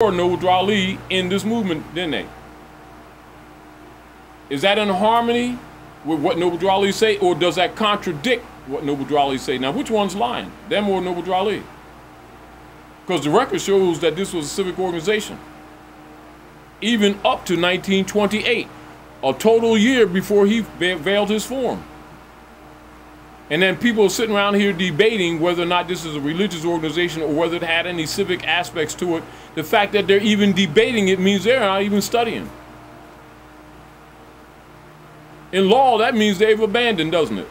Noble Ali in this movement, didn't they? Is that in harmony with what Noble Ali say, or does that contradict what Noble Ali say? Now, which one's lying, them or Noble Ali? Because the record shows that this was a civic organization, even up to 1928, a total year before he veiled his form. And then people are sitting around here debating whether or not this is a religious organization or whether it had any civic aspects to it. The fact that they're even debating it means they're not even studying. In law, that means they've abandoned, doesn't it?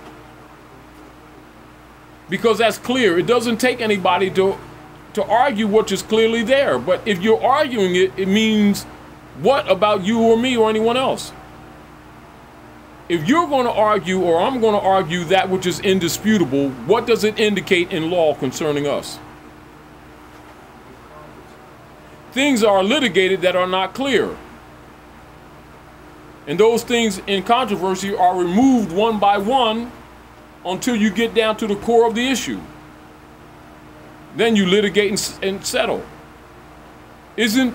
Because that's clear. It doesn't take anybody to argue what is clearly there. But if you're arguing it, it means what about you or me or anyone else? If you're going to argue, or I'm going to argue, that which is indisputable, what does it indicate in law concerning us? Things are litigated that are not clear. And those things in controversy are removed one by one until you get down to the core of the issue. Then you litigate and settle. Isn't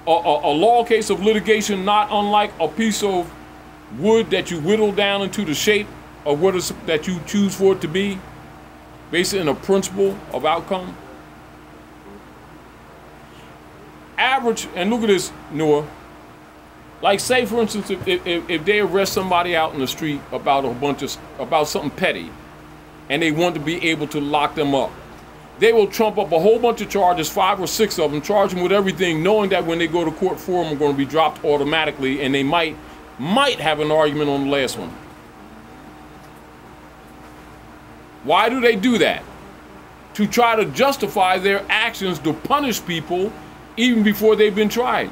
a law case of litigation not unlike a piece of wood that you whittle down into the shape of what is that you choose for it to be, based on a principle of outcome? Average, and look at this, Noah. Like, say for instance, if they arrest somebody out in the street about about something petty, and they want to be able to lock them up, they will trump up a whole bunch of charges, 5 or 6 of them, charge them with everything, knowing that when they go to court for them, are going to be dropped automatically, and they might have an argument on the last one. Why do they do that? To try to justify their actions to punish people even before they've been tried.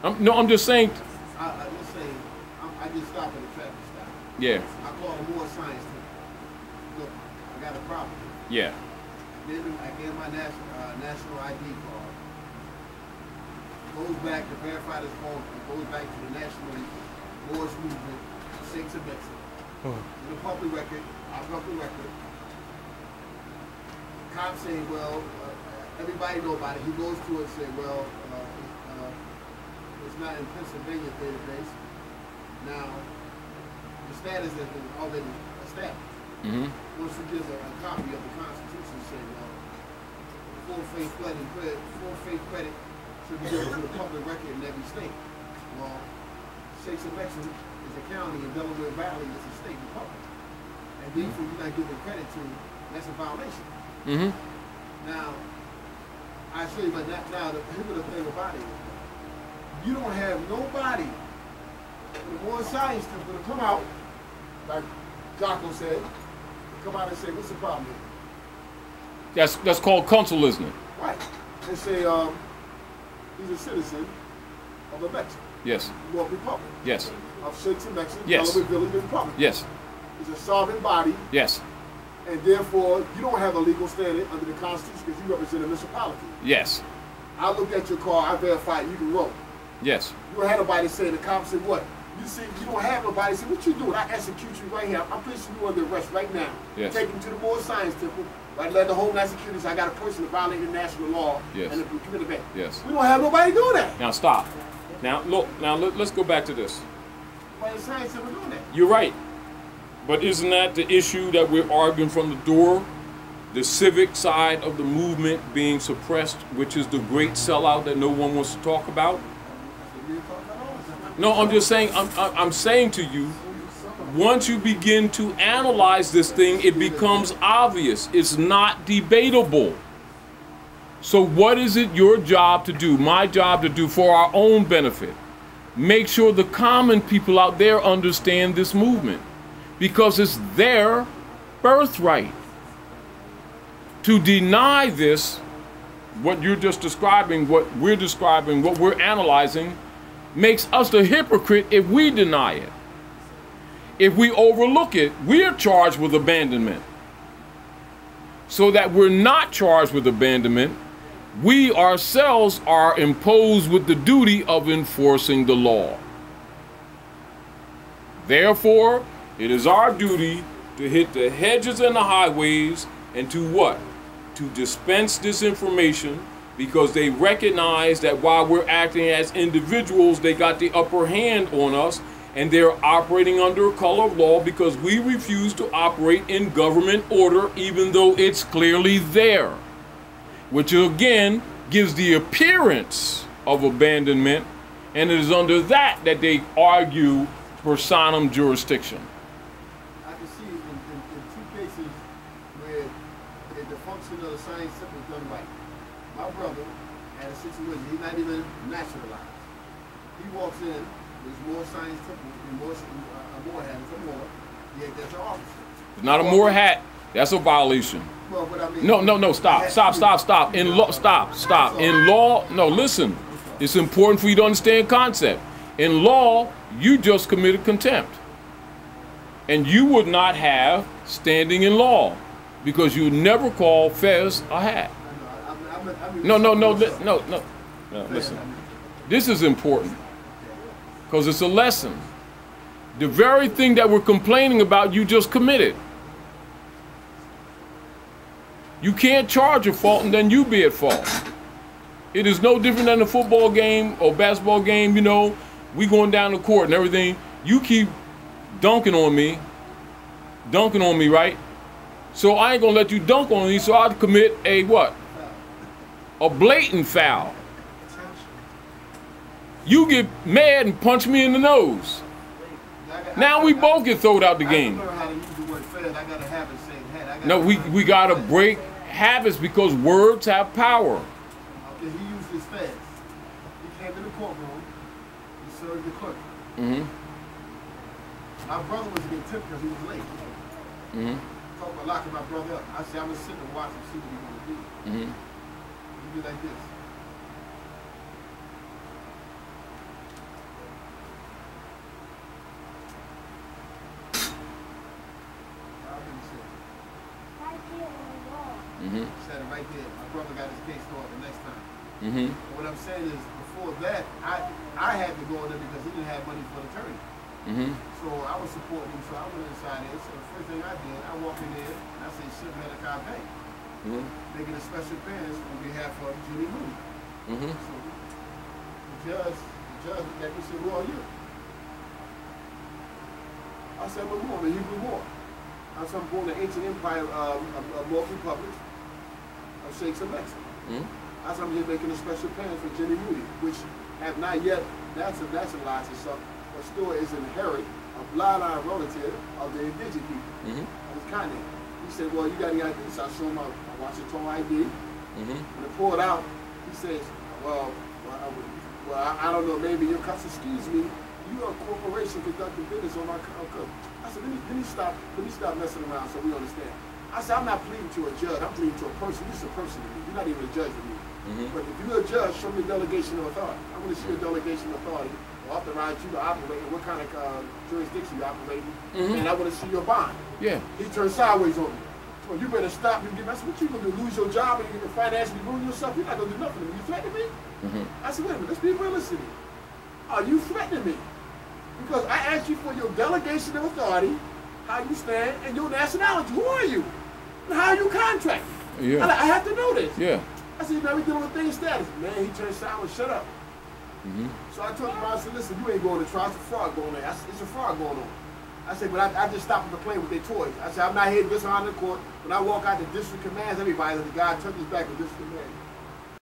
I'm just saying. I just stop at a traffic stop. Yeah. I call a Moorish science team. Look, I got a problem. Yeah. Then I gave my national ID card. Goes back to verify this phone. It goes back to the national Moorish movement, Sheikhs of Mexico. In the public record, our public record. Cops say, well, everybody know about it. He goes to it and say, well, it's not in Pennsylvania database. Now, the status has been already established. Once you give a copy of the Constitution, say, well, full faith credit should be given to the public record in every state. Well, Sheikhs of Mexico is a county, and Delaware Valley is a state republic. And therefore, you're not giving credit to, that's a violation. Now, I show you, but now here's the thing about it. You don't have nobody, the Moorish science team, going to come out, like Jocko said, come out and say, what's the problem here? That's called counsel, isn't it? Right. And say, he's a citizen of a Mexico. Yes. Well, republic. Yes. Of Sheikhs of Mexico. Yes. Delaware Village Republic. Yes. It's a sovereign body. Yes. And therefore, you don't have a legal standing under the Constitution because you represent a municipality. Yes. I looked at your car, I verified you can roll. Yes. You don't have nobody say, the cop said, what? You see, you don't have nobody say, what you doing? I execute you right here. I'm placing you under arrest right now. Yes. Take you to the Moorish Science Temple. Right, let the whole national security say, I got a person that violated national law. Yes. And commit a ban. Yes. We don't have nobody doing that. Now stop. Now look. Now let's go back to this. Why the science temple doing that? You're right. But isn't that the issue that we're arguing from the door? The civic side of the movement being suppressed, which is the great sellout that no one wants to talk about? No, I'm just saying, I'm saying to you, once you begin to analyze this thing, it becomes obvious. It's not debatable. So what is it your job to do, my job to do for our own benefit? Make sure the common people out there understand this movement, because it's their birthright. To deny this, what you're just describing, what we're analyzing, makes us the hypocrite if we deny it. If we overlook it, we are charged with abandonment. So that we're not charged with abandonment, we ourselves are imposed with the duty of enforcing the law. Therefore, it is our duty to hit the hedges and the highways and to what? To dispense this information because they recognize that while we're acting as individuals, they got the upper hand on us, and they're operating under a color of law because we refuse to operate in government order, even though it's clearly there, which again gives the appearance of abandonment, and it is under that they argue personam jurisdiction. I can see in two cases where the function of the science simple is done right. My brother had a situation, he's not even naturalized. He walks in, there's more science simple, more hat, it's a more, yeah, that's an officer. It's not a Moor hat, that's a violation. Well, but I mean, No, stop. In law, stop. In law, no, listen. It's important for you to understand concept. In law, you just committed contempt. And you would not have standing in law because you never call fez a hat. No, listen. This is important because it's a lesson. The very thing that we're complaining about, you just committed. You can't charge a fault and then you be at fault. It is no different than a football game or basketball game, you know, we going down the court and everything. You keep dunking on me, right? So I ain't gonna let you dunk on me, so I'll commit a what? A blatant foul. You get mad and punch me in the nose. Now we both get thrown out the game. No, we gotta break habits because words have power. Okay, he used his fast. He came to the courtroom. He served the clerk. My brother was getting tipped because he was late. Talking about locking my brother up. I said, I'm gonna sit and watch and see what he's gonna do. He did like this. Said it right there. My brother got his case started the next time. What I'm saying is, before that, I had to go in there because he didn't have money for an attorney. So I was supporting him, so I went inside there. So the first thing I did, I walked in there and I said, "Shit, man, I pay." Making a special appearance on behalf of Jimmy Moody. So the judge looked at me and said, "Who are you?" I said, "I'm a Moor, the Hebrew Moor. I said, I'm born in the ancient empire of Moorish republics of Sheikhs and Mexico. I said, I'm here making a special appearance for Jimmy Moody, which have not yet nationalized itself, but still is inherent, a bloodline relative of the indigenous people of his continent." He said, "Well, you got any ID?" So I showed him my Washington ID. When I pulled it out, he says, well, I don't know, maybe your customer, excuse me, you are a corporation conducting business on my company. I said, let me stop messing around so we understand. I said, I'm not pleading to a judge, I'm pleading to a person. This is a person to me. You're not even a judge to me. But if you're a judge, show me a delegation of authority. I want to see a delegation of authority to authorize you to operate in what kind of jurisdiction you operate in, and I want to see your bond. Yeah. He turned sideways on me. So you better stop. I said, what you going to do, lose your job and you financially ruin yourself? You're not going to do nothing to me. You threatening me? I said, wait a minute, let's be realistic. Are you threatening me? Because I asked you for your delegation of authority, how you stand, and your nationality. Who are you? And how are you contracted? Yeah. I have to know this. Yeah. I said, man, we dealing with thing status. Man, he turned sideways, shut up. So I told him, I said, listen, you ain't going to trial, it's a fraud going on. It's a fraud going on. I said, but I just stopped them playing with their toys. I said, I'm not here to dishonor the court. When I walk out, the district commands everybody that the guy turned his back to district command.